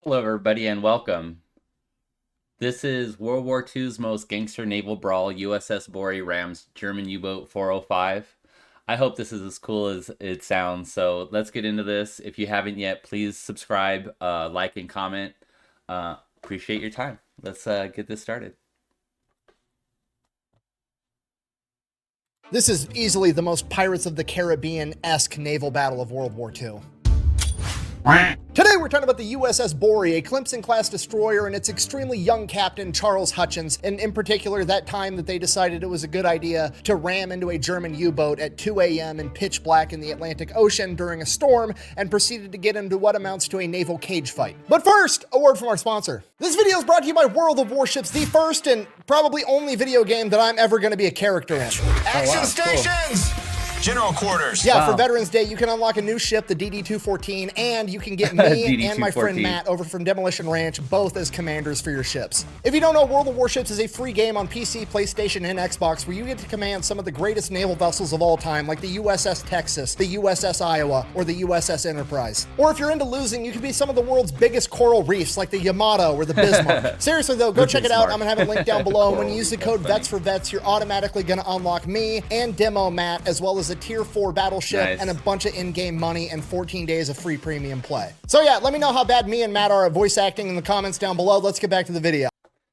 Hello, everybody, and welcome. This is World War II's most gangster naval brawl, USS Borie rams German U-boat 405. I hope this is as cool as it sounds, so let's get into this. If you haven't yet, please subscribe, like, and comment. Appreciate your time. Let's get this started. This is easily the most Pirates of the Caribbean-esque naval battle of World War II. Today we're talking about the USS Borie, a Clemson-class destroyer, and its extremely young captain, Charles Hutchins, and in particular that time that they decided it was a good idea to ram into a German U-boat at 2 a.m. in pitch black in the Atlantic Ocean during a storm, and proceeded to get into what amounts to a naval cage fight. But first, a word from our sponsor. This video is brought to you by World of Warships, the first and probably only video game that I'm ever going to be a character in. Action stations! Cool. General quarters. Yeah, for Veterans Day, you can unlock a new ship, the DD-214, and you can get me and my friend Matt over from Demolition Ranch, both as commanders for your ships. If you don't know, World of Warships is a free game on PC, PlayStation, and Xbox where you get to command some of the greatest naval vessels of all time, like the USS Texas, the USS Iowa, or the USS Enterprise. Or if you're into losing, you can be some of the world's biggest coral reefs, like the Yamato or the Bismarck. Seriously though, go check it out. I'm gonna have it linked down below. And when you use the code VETS4VETS, you're automatically gonna unlock me and Demo Matt, as well as a tier 4 battleship and a bunch of in-game money and 14 days of free premium play. So yeah, let me know how bad me and Matt are at voice acting in the comments down below. Let's get back to the video.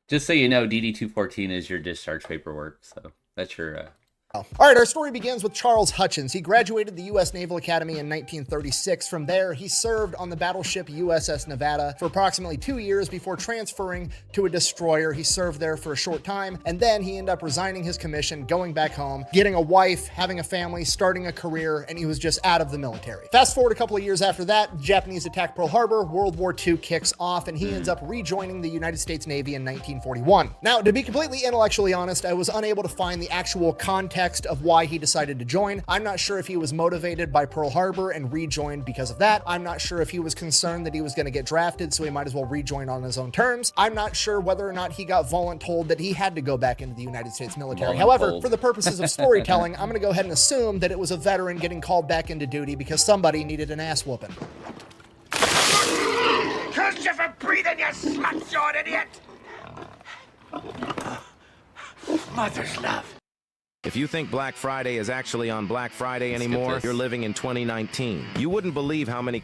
Just so you know, DD-214 is your discharge paperwork, so that's your... All right, our story begins with Charles Hutchins. He graduated the U.S. Naval Academy in 1936. From there, he served on the battleship USS Nevada for approximately 2 years before transferring to a destroyer. He served there for a short time, and then he ended up resigning his commission, going back home, getting a wife, having a family, starting a career, and he was just out of the military. Fast forward a couple of years after that, the Japanese attack Pearl Harbor, World War II kicks off, and he ends up rejoining the United States Navy in 1941. Now, to be completely intellectually honest, I was unable to find the actual context of why he decided to join. I'm not sure if he was motivated by Pearl Harbor and rejoined because of that. I'm not sure if he was concerned that he was going to get drafted, so he might as well rejoin on his own terms. I'm not sure whether or not he got voluntold that he had to go back into the United States military. However, for the purposes of storytelling, I'm going to go ahead and assume that it was a veteran getting called back into duty because somebody needed an ass whooping. Curse you for breathing, you slut-jawed idiot! Mother's love. If you think Black Friday is actually on Black Friday anymore, you're living in 2019. You wouldn't believe how many...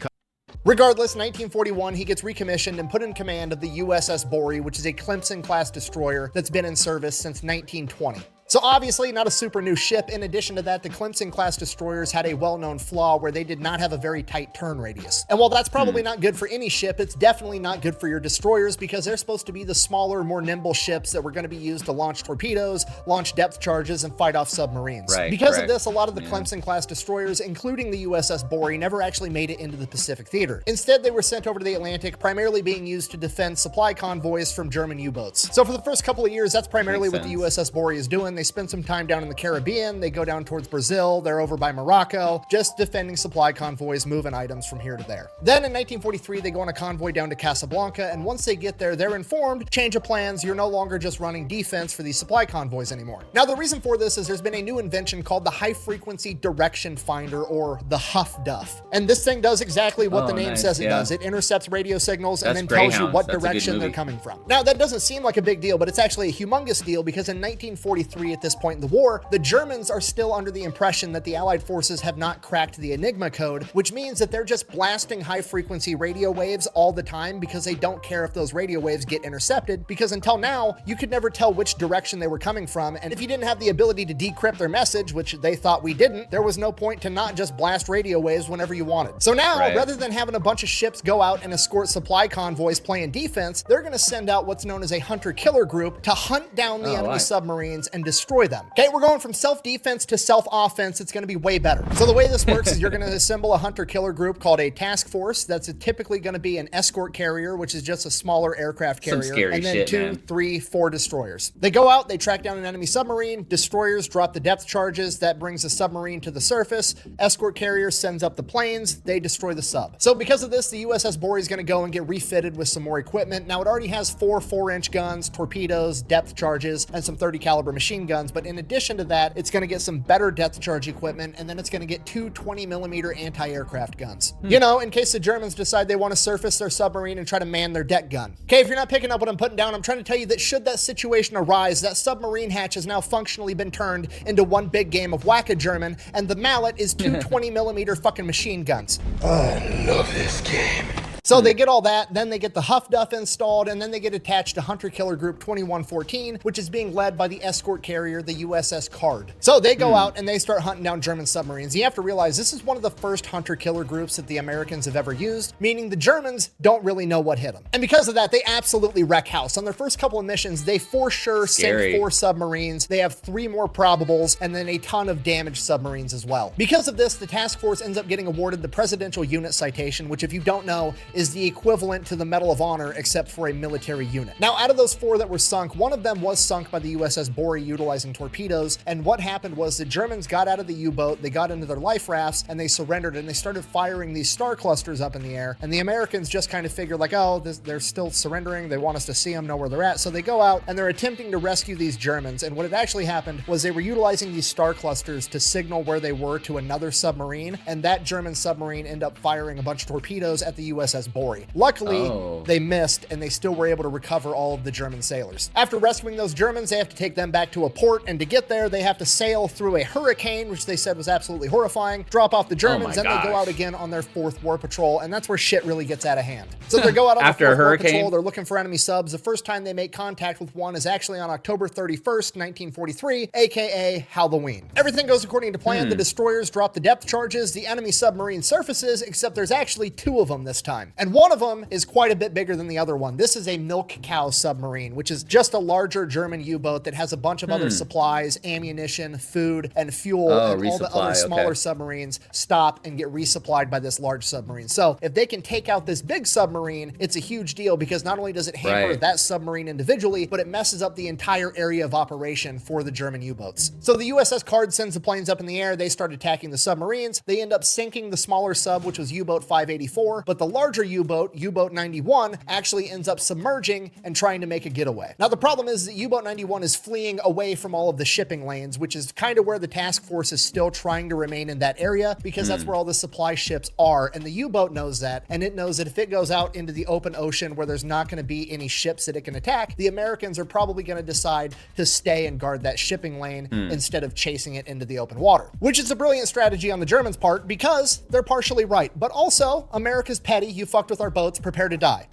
Regardless, 1941, he gets recommissioned and put in command of the USS Borie, which is a Clemson-class destroyer that's been in service since 1920. So obviously not a super new ship. In addition to that, the Clemson-class destroyers had a well-known flaw where they did not have a very tight turn radius. And while that's probably not good for any ship, it's definitely not good for your destroyers because they're supposed to be the smaller, more nimble ships that were going to be used to launch torpedoes, launch depth charges, and fight off submarines. Because of this, a lot of the Clemson-class destroyers, including the USS Borie, never actually made it into the Pacific theater. Instead, they were sent over to the Atlantic, primarily being used to defend supply convoys from German U-boats. So for the first couple of years, that's primarily what the USS Borie is doing. They spend some time down in the Caribbean, they go down towards Brazil, they're over by Morocco, just defending supply convoys, moving items from here to there. Then in 1943, they go on a convoy down to Casablanca, and once they get there, they're informed, change of plans, you're no longer just running defense for these supply convoys anymore. Now, the reason for this is there's been a new invention called the High Frequency Direction Finder, or the Huff Duff. And this thing does exactly what the name says it does. It intercepts radio signals and then tells you what direction they're coming from. Now, that doesn't seem like a big deal, but it's actually a humongous deal because in 1943, at this point in the war, the Germans are still under the impression that the Allied forces have not cracked the Enigma code, which means that they're just blasting high-frequency radio waves all the time because they don't care if those radio waves get intercepted, because until now, you could never tell which direction they were coming from, and if you didn't have the ability to decrypt their message, which they thought we didn't, there was no point to not just blast radio waves whenever you wanted. So now, rather than having a bunch of ships go out and escort supply convoys playing defense, they're going to send out what's known as a hunter-killer group to hunt down the enemy submarines and destroy them. Okay, we're going from self-defense to self-offense. It's going to be way better. So the way this works is you're going to assemble a hunter-killer group called a task force. That's typically going to be an escort carrier, which is just a smaller aircraft carrier, and then 2, 3, 4 destroyers. They go out, they track down an enemy submarine, destroyers drop the depth charges, that brings the submarine to the surface, escort carrier sends up the planes, they destroy the sub. So because of this, the USS Borie is going to go and get refitted with some more equipment. Now it already has 4 4-inch guns, torpedoes, depth charges, and some 30 caliber machine machine guns, but in addition to that, it's going to get some better depth charge equipment, and then it's going to get 2 20mm anti-aircraft guns. You know, in case the Germans decide they want to surface their submarine and try to man their deck gun. Okay, if you're not picking up what I'm putting down, I'm trying to tell you that should that situation arise, that submarine hatch has now functionally been turned into one big game of Whack-A-German, and the mallet is 2 20mm fucking machine guns. I love this game. So they get all that, then they get the Huff Duff installed, and then they get attached to Hunter Killer Group 2114, which is being led by the escort carrier, the USS Card. So they go out and they start hunting down German submarines. You have to realize this is one of the first Hunter Killer Groups that the Americans have ever used, meaning the Germans don't really know what hit them. And because of that, they absolutely wreck house. On their first couple of missions, they for sure sink 4 submarines. They have 3 more probables, and then a ton of damaged submarines as well. Because of this, the task force ends up getting awarded the Presidential Unit Citation, which, if you don't know, is the equivalent to the Medal of Honor, except for a military unit. Now, out of those 4 that were sunk, one of them was sunk by the USS Borie utilizing torpedoes, and what happened was the Germans got out of the U-boat, they got into their life rafts, and they surrendered, and they started firing these star clusters up in the air, and the Americans just kind of figured like, oh, they're still surrendering, they want us to see them, know where they're at, so they go out, and they're attempting to rescue these Germans, and what had actually happened was they were utilizing these star clusters to signal where they were to another submarine, and that German submarine ended up firing a bunch of torpedoes at the USS Borie. Luckily, they missed, and they still were able to recover all of the German sailors. After rescuing those Germans, they have to take them back to a port, and to get there, they have to sail through a hurricane, which they said was absolutely horrifying, drop off the Germans, and they go out again on their 4th war patrol, and that's where shit really gets out of hand. So they go out on After the 4th a war hurricane? patrol, they're looking for enemy subs. The first time they make contact with one is actually on October 31st, 1943, aka Halloween. Everything goes according to plan. The destroyers drop the depth charges, the enemy submarine surfaces, except there's actually 2 of them this time. And one of them is quite a bit bigger than the other one. This is a milk cow submarine, which is just a larger German U-boat that has a bunch of other supplies, ammunition, food, and fuel, and all the other smaller submarines stop and get resupplied by this large submarine. So if they can take out this big submarine, it's a huge deal, because not only does it hamper that submarine individually, but it messes up the entire area of operation for the German U-boats. So the USS Card sends the planes up in the air, they start attacking the submarines, they end up sinking the smaller sub, which was U-boat 584, but the larger U-boat, U-boat 91, actually ends up submerging and trying to make a getaway. Now the problem is that U-boat 91 is fleeing away from all of the shipping lanes, which is kind of where the task force is still trying to remain in that area, because that's where all the supply ships are, and the U-boat knows that, and it knows that if it goes out into the open ocean where there's not going to be any ships that it can attack, the Americans are probably going to decide to stay and guard that shipping lane instead of chasing it into the open water, which is a brilliant strategy on the Germans' part, because they're partially right, but also America's petty, you fucked with our boats, prepare to die.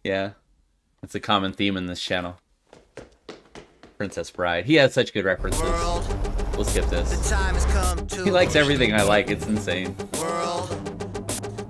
Yeah, that's a common theme in this channel. Princess Bride. He has such good references. We'll skip this. He likes everything I like. It's insane.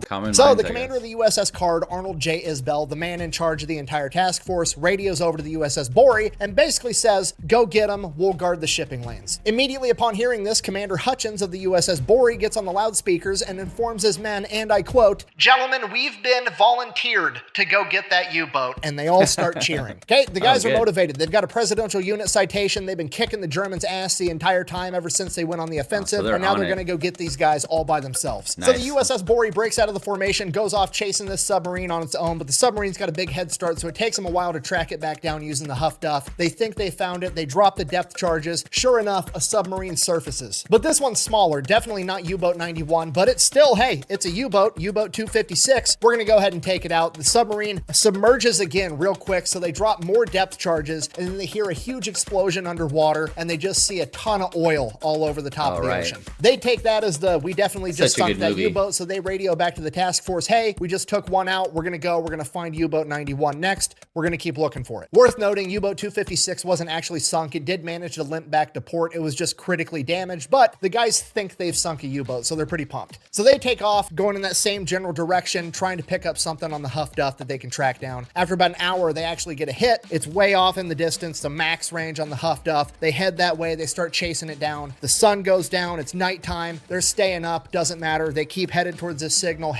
Common So minds, the I commander guess. of the USS Card, Arnold J. Isbell, the man in charge of the entire task force, radios over to the USS Borie and basically says, go get them, we'll guard the shipping lanes. Immediately upon hearing this, Commander Hutchins of the USS Borie gets on the loudspeakers and informs his men, and I quote, "Gentlemen, we've been volunteered to go get that U-boat," and they all start cheering. Okay, the guys are good. motivated. They've got a Presidential Unit Citation. They've been kicking the Germans' ass the entire time ever since they went on the offensive, they're and now on they're it. going to go get these guys all by themselves. Nice. So the USS Borie breaks out of the formation, goes off chasing this submarine on its own, but the submarine's got a big head start, so it takes them a while to track it back down using the Huff Duff. They think they found it, they drop the depth charges. Sure enough, a submarine surfaces. But this one's smaller, definitely not U-boat 91, but it's still, hey, it's a U-boat, U-boat 256. We're gonna go ahead and take it out. The submarine submerges again real quick, so they drop more depth charges, and then they hear a huge explosion underwater, and they just see a ton of oil all over the top of the ocean. They take that as the, we definitely just Such a sunk good that movie. U-boat, so they radio back to the task force, hey, we just took one out, we're gonna find U-boat 91 next, we're gonna keep looking for it. Worth noting, U-boat 256 wasn't actually sunk, it did manage to limp back to port, it was just critically damaged, but the guys think they've sunk a U-boat, so they're pretty pumped. So they take off, going in that same general direction, trying to pick up something on the Huff Duff that they can track down. After about an hour, they actually get a hit, it's way off in the distance, the max range on the Huff Duff, they head that way, they start chasing it down, the sun goes down, it's nighttime, they're staying up, doesn't matter, they keep headed towards this signal,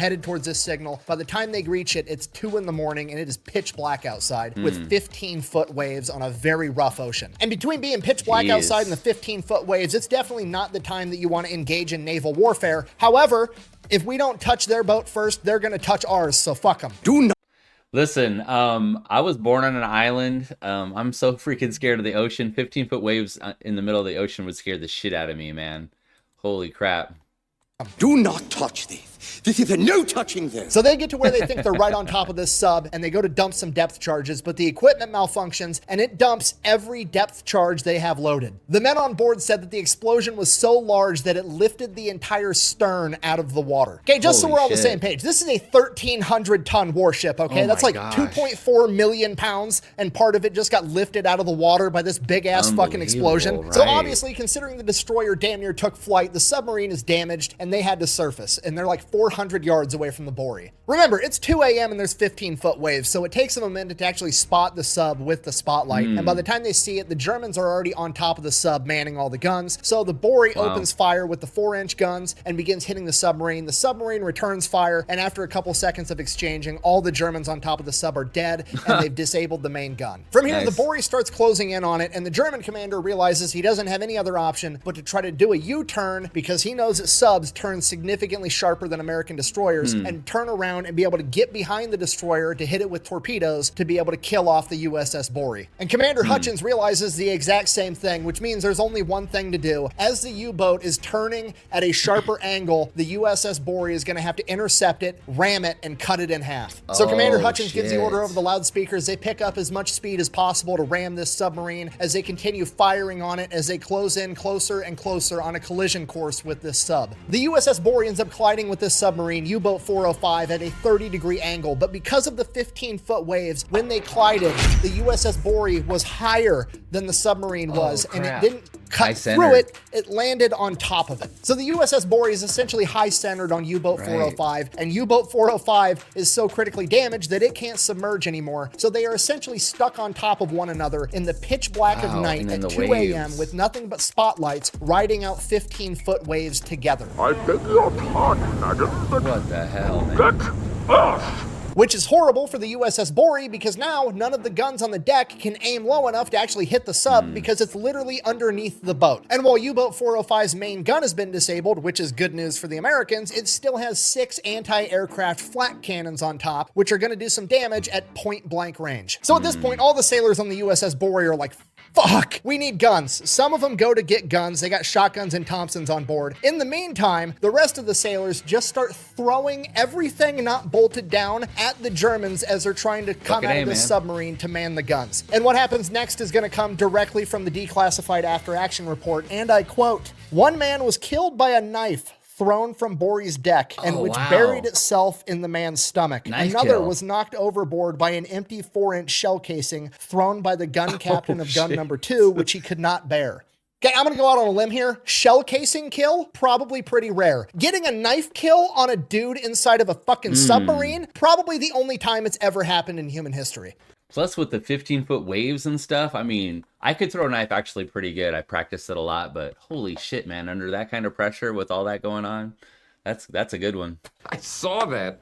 by the time they reach it, it's 2 in the morning and it is pitch black outside with 15-foot waves on a very rough ocean. And between being pitch black outside and the 15-foot waves, it's definitely not the time that you want to engage in naval warfare. However, if we don't touch their boat first, they're going to touch ours, so fuck them. Listen, I was born on an island. I'm so freaking scared of the ocean. 15-foot waves in the middle of the ocean would scare the shit out of me, man. Holy crap. Do not touch these. This is a no touching this. So they get to where they think they're right on top of this sub, and they go to dump some depth charges, but the equipment malfunctions, and it dumps every depth charge they have loaded. The men on board said that the explosion was so large that it lifted the entire stern out of the water. Okay, just so Holy we're all on the shit. same page, this is a 1,300-ton warship, okay? Oh That's my like gosh. 2.4 million pounds, and part of it just got lifted out of the water by this big-ass fucking explosion. Unbelievable, So right. obviously, considering the destroyer damn near took flight, the submarine is damaged, and they had to surface, and they're like 400 yards away from the Borie. Remember, it's 2 a.m. and there's 15-foot waves, so it takes them a minute to actually spot the sub with the spotlight, and by the time they see it, the Germans are already on top of the sub manning all the guns. So the Borie opens fire with the 4-inch guns and begins hitting the submarine. The submarine returns fire, and after a couple seconds of exchanging, all the Germans on top of the sub are dead, and they've disabled the main gun. From here, Nice. the Borie starts closing in on it, and the German commander realizes he doesn't have any other option but to try to do a U-turn because he knows that subs turn significantly sharper than American destroyers and turn around and be able to get behind the destroyer to hit it with torpedoes to be able to kill off the USS Borie. And Commander Hutchins realizes the exact same thing, which means there's only one thing to do. As the U-boat is turning at a sharper angle, the USS Borie is going to have to intercept it, ram it, and cut it in half. So Commander Hutchins gives the order shit. over the loudspeakers. They pick up as much speed as possible to ram this submarine as they continue firing on it as they close in closer and closer on a collision course with this sub. The USS Borie ends up colliding with this submarine, U-boat 405, at a 30-degree angle, but because of the 15-foot waves, when they collided, the USS Borie was higher than the submarine was, and it crap. didn't cut High-centered. through it, it landed on top of it. So the USS Borie is essentially high-centered on U-boat Right. 405, and U-boat 405 is so critically damaged that it can't submerge anymore. So they are essentially stuck on top of one another in the pitch black of Wow, night and then at the 2 a.m. waves. with nothing but spotlights riding out 15-foot waves together. I beg your pardon, madam, but What the hell, man? get off! Which is horrible for the USS Borie because now none of the guns on the deck can aim low enough to actually hit the sub because it's literally underneath the boat. And while U-boat 405's main gun has been disabled, which is good news for the Americans, it still has 6 anti-aircraft flak cannons on top, which are going to do some damage at point blank range. So at this point, all the sailors on the USS Borie are like, fuck, we need guns. Some of them go to get guns. They got shotguns and Thompsons on board. In the meantime, the rest of the sailors just start throwing everything not bolted down at the Germans as they're trying to come Fucking out A, of this man. submarine to man the guns. And what happens next is going to come directly from the declassified after action report. And I quote, "One man was killed by a knife thrown from Borie's deck and Oh, which wow. buried itself in the man's stomach. Knife Another kill. was knocked overboard by an empty 4-inch shell casing thrown by the gun captain of gun shit. number 2, which he could not bear." Okay, I'm gonna go out on a limb here. Shell casing kill, probably pretty rare. Getting a knife kill on a dude inside of a fucking submarine, probably the only time it's ever happened in human history. Plus with the 15-foot waves and stuff, I mean, I could throw a knife actually pretty good. I practiced it a lot, but holy shit, man, under that kind of pressure with all that going on, that's a good one. I saw that.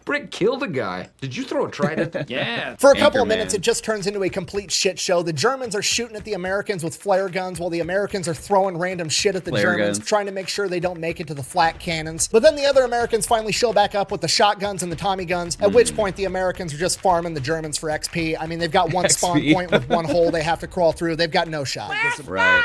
Brick killed a guy. Did you throw a trident? Yeah. For a couple of Anchorman. minutes, it just turns into a complete shit show. The Germans are shooting at the Americans with flare guns while the Americans are throwing random shit at the Flare Germans, guns. trying to make sure they don't make it to the flak cannons. But then the other Americans finally show back up with the shotguns and the Tommy guns, at which point the Americans are just farming the Germans for XP. I mean, they've got one spawn XP. point with one hole they have to crawl through. They've got no shot. Right.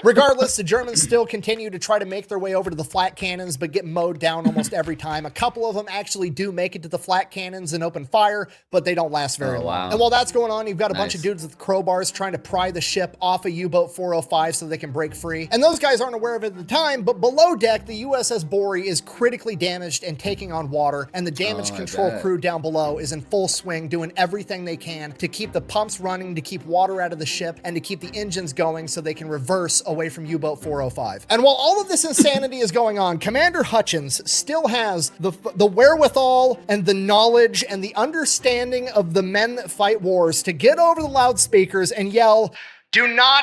Regardless, the Germans still continue to try to make their way over to the flat cannons, but get mowed down almost every time. A couple of them actually do make it to the flat cannons and open fire, but they don't last very long. wow. And while that's going on, you've got a bunch of Nice. dudes with crowbars trying to pry the ship off of U-boat 405 so they can break free. And those guys aren't aware of it at the time, but below deck, the USS Borie is critically damaged and taking on water, and the damage I control bet. crew down below is in full swing, doing everything they can to keep the pumps running, to keep water out of the ship, and to keep the engines going so they can reverse away from U-boat 405. And while all of this insanity is going on, Commander Hutchins still has the wherewithal and the knowledge and the understanding of the men that fight wars to get over the loudspeakers and yell, "Do not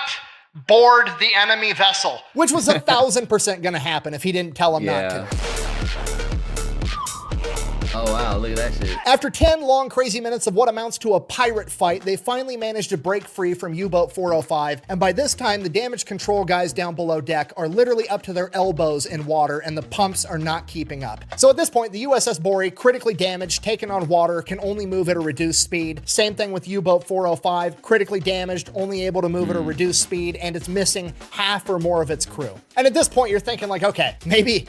board the enemy vessel," which was 1,000% going to happen if he didn't tell him not Yeah. to. Oh, wow. Look at that shit. After 10 long, crazy minutes of what amounts to a pirate fight, they finally managed to break free from U-Boat 405. And by this time, the damage control guys down below deck are literally up to their elbows in water, and the pumps are not keeping up. So at this point, the USS Borie, critically damaged, taken on water, can only move at a reduced speed. Same thing with U-Boat 405, critically damaged, only able to move at a reduced speed, and it's missing half or more of its crew. And at this point, you're thinking like, okay, maybe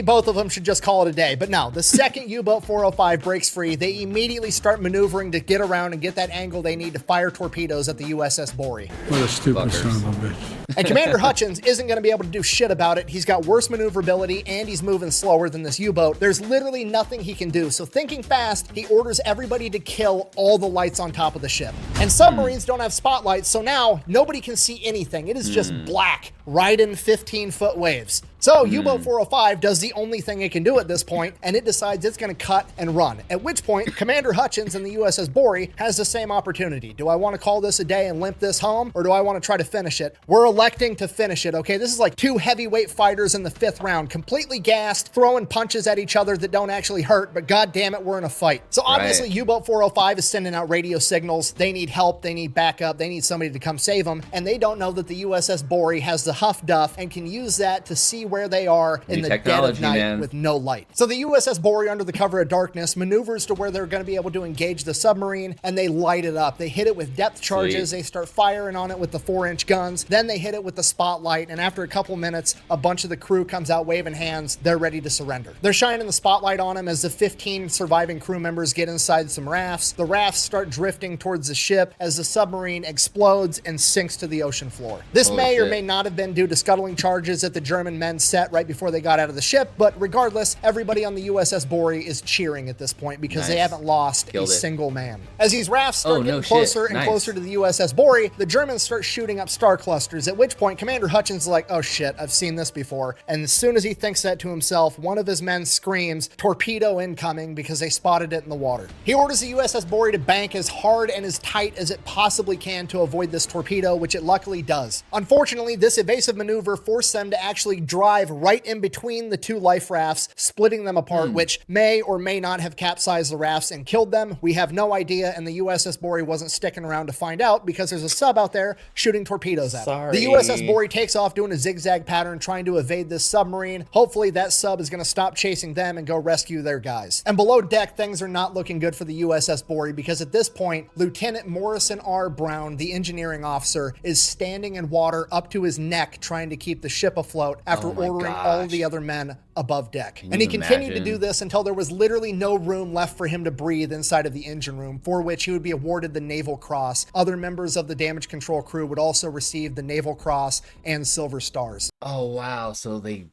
both of them should just call it a day. But no, the second U-Boat 405 breaks free, they immediately start maneuvering to get around and get that angle they need to fire torpedoes at the USS Borie. What a stupid son of a bitch. And Commander Hutchins isn't going to be able to do shit about it. He's got worse maneuverability and he's moving slower than this U-boat. There's literally nothing he can do. So thinking fast, he orders everybody to kill all the lights on top of the ship. And submarines don't have spotlights, so now nobody can see anything. It is just black, riding 15-foot waves. So U-Boat 405 does the only thing it can do at this point, and it decides it's going to cut and run. At which point, Commander Hutchins and the USS Borie has the same opportunity. Do I want to call this a day and limp this home, or do I want to try to finish it? We're electing to finish it, okay? This is like two heavyweight fighters in the 5th round, completely gassed, throwing punches at each other that don't actually hurt, but god damn it, we're in a fight. So obviously U-Boat 405 is sending out radio signals. They need help, they need backup, they need somebody to come save them, and they don't know that the USS Borie has the Huff Duff and can use that to see where they are in the dead of night with no light. So the USS Borie, under the cover of darkness, maneuvers to where they're going to be able to engage the submarine, and they light it up. They hit it with depth charges. They start firing on it with the 4-inch guns. Then they hit it with the spotlight, and after a couple minutes, a bunch of the crew comes out waving hands. They're ready to surrender. They're shining the spotlight on them as the 15 surviving crew members get inside some rafts. The rafts start drifting towards the ship as the submarine explodes and sinks to the ocean floor. This may or may not have been due to scuttling charges that the German men set right before they got out of the ship, but regardless, everybody on the USS Borie is cheering at this point because they haven't lost a single man. As these rafts start getting closer and closer to the USS Borie, the Germans start shooting up star clusters, at which point Commander Hutchins is like, oh shit, I've seen this before. And as soon as he thinks that to himself, one of his men screams, torpedo incoming, because they spotted it in the water. He orders the USS Borie to bank as hard and as tight as it possibly can to avoid this torpedo, which it luckily does. Unfortunately, this evasive maneuver forced them to actually drive right in between the two life rafts, splitting them apart, which may or may not have capsized the rafts and killed them. We have no idea, and the USS Borie wasn't sticking around to find out because there's a sub out there shooting torpedoes at it. The USS Borie takes off doing a zigzag pattern trying to evade this submarine. Hopefully that sub is going to stop chasing them and go rescue their guys. And below deck, things are not looking good for the USS Borie because at this point, Lieutenant Morrison R. Brown, the engineering officer, is standing in water up to his neck trying to keep the ship afloat after ordering all the other men above deck. And he continued to do this until there was literally no room left for him to breathe inside of the engine room, for which he would be awarded the Naval Cross. Other members of the damage control crew would also receive the Naval Cross and Silver Stars. Oh wow, so they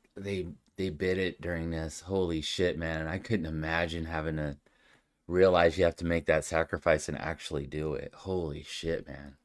bid it during this. Holy shit, man. I couldn't imagine having to realize you have to make that sacrifice and actually do it. Holy shit, man.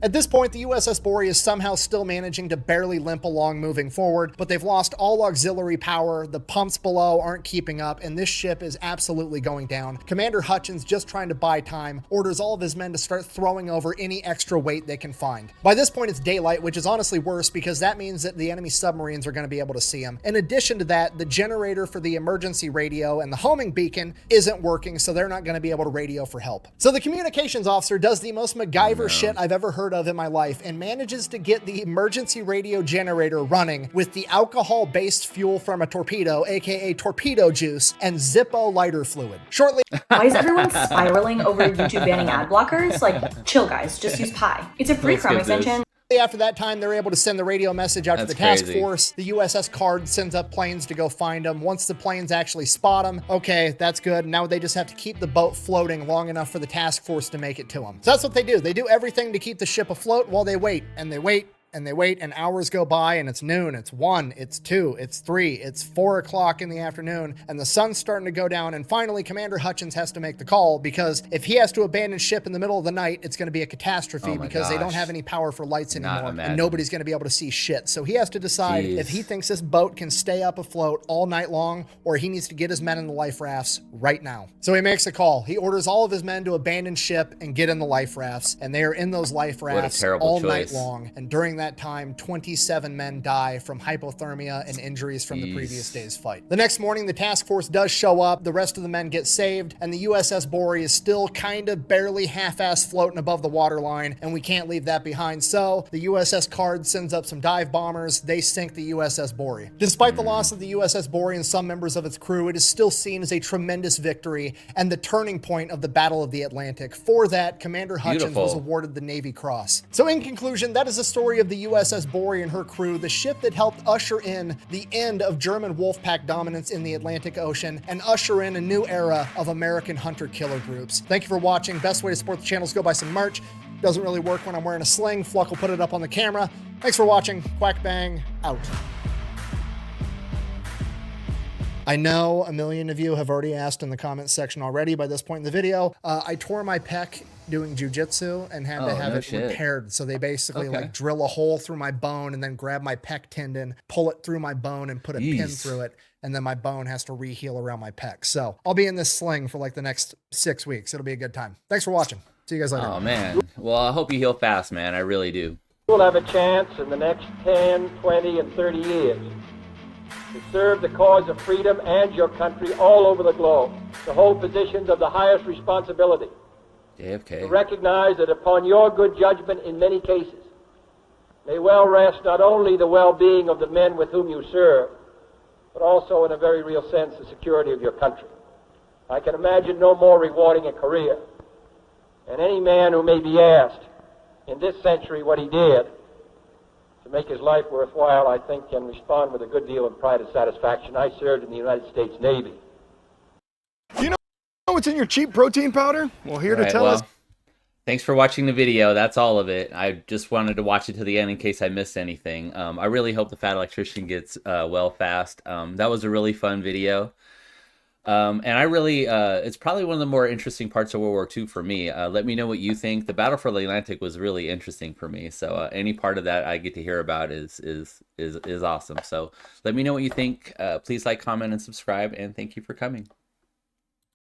At this point, the USS Borie is somehow still managing to barely limp along moving forward, but they've lost all auxiliary power, the pumps below aren't keeping up, and this ship is absolutely going down. Commander Hutchins, just trying to buy time, orders all of his men to start throwing over any extra weight they can find. By this point, it's daylight, which is honestly worse because that means that the enemy submarines are going to be able to see them. In addition to that, the generator for the emergency radio and the homing beacon isn't working, so they're not going to be able to radio for help. So the communications officer does the most MacGyver shit I've ever heard of in my life and manages to get the emergency radio generator running with the alcohol-based fuel from a torpedo, aka torpedo juice, and Zippo lighter fluid. Shortly, why is everyone spiraling over YouTube banning ad blockers? Like, chill guys, just use Pi. It's a free Chrome extension. After that time, they're able to send the radio message out to the task force. The USS Card sends up planes to go find them. Once the planes actually spot them, okay, that's good. Now they just have to keep the boat floating long enough for the task force to make it to them. So that's what they do. They do everything to keep the ship afloat while they wait, and they wait, and they wait, and hours go by, and it's noon, it's 1, it's 2, it's 3, it's 4 o'clock in the afternoon, and the sun's starting to go down, and finally Commander Hutchins has to make the call, because if he has to abandon ship in the middle of the night, it's going to be a catastrophe because they don't have any power for lights anymore, and nobody's going to be able to see shit. So he has to decide if he thinks this boat can stay up afloat all night long, or he needs to get his men in the life rafts right now. So he makes a call. He orders all of his men to abandon ship and get in the life rafts, and they are in those life rafts all night long, and during that time, 27 men die from hypothermia and injuries from the previous day's fight. The next morning, the task force does show up, the rest of the men get saved, and the USS Borie is still kind of barely half-ass floating above the waterline, and we can't leave that behind. So the USS Card sends up some dive bombers. They sink the USS Borie. Despite the loss of the USS Borie and some members of its crew, it is still seen as a tremendous victory and the turning point of the Battle of the Atlantic. For that, Commander Hutchins was awarded the Navy Cross. So in conclusion, that is the story of the USS Borie and her crew, the ship that helped usher in the end of German Wolfpack dominance in the Atlantic Ocean and usher in a new era of American hunter-killer groups. Thank you for watching. Best way to support the channel is go buy some merch. Doesn't really work when I'm wearing a sling. Fluck will put it up on the camera. Thanks for watching. Quack Bang, out. I know a million of you have already asked in the comments section already by this point in the video. I tore my pec doing jujitsu and had to have it repaired. So they basically like drill a hole through my bone and then grab my pec tendon, pull it through my bone and put a pin through it. And then my bone has to re-heal around my pec. So I'll be in this sling for like the next 6 weeks. It'll be a good time. Thanks for watching. See you guys later. Oh, man. Well, I hope you heal fast, man. I really do. You'll have a chance in the next 10, 20, and 30 years to serve the cause of freedom and your country all over the globe, to hold positions of the highest responsibility. JFK. To recognize that upon your good judgment in many cases may well rest not only the well-being of the men with whom you serve, but also in a very real sense the security of your country. I can imagine no more rewarding a career. And any man who may be asked in this century what he did to make his life worthwhile, I think, can respond with a good deal of pride and satisfaction. I served in the United States Navy. You know what's in your cheap protein powder? Well, here to tell us. Thanks for watching the video. That's all of it. I just wanted to watch it to the end in case I missed anything. I really hope the Fat Electrician gets well fast. That was a really fun video. And I really, it's probably one of the more interesting parts of World War II for me. Let me know what you think. The Battle for the Atlantic was really interesting for me. So any part of that I get to hear about is awesome. So let me know what you think. Please like, comment, and subscribe. And thank you for coming.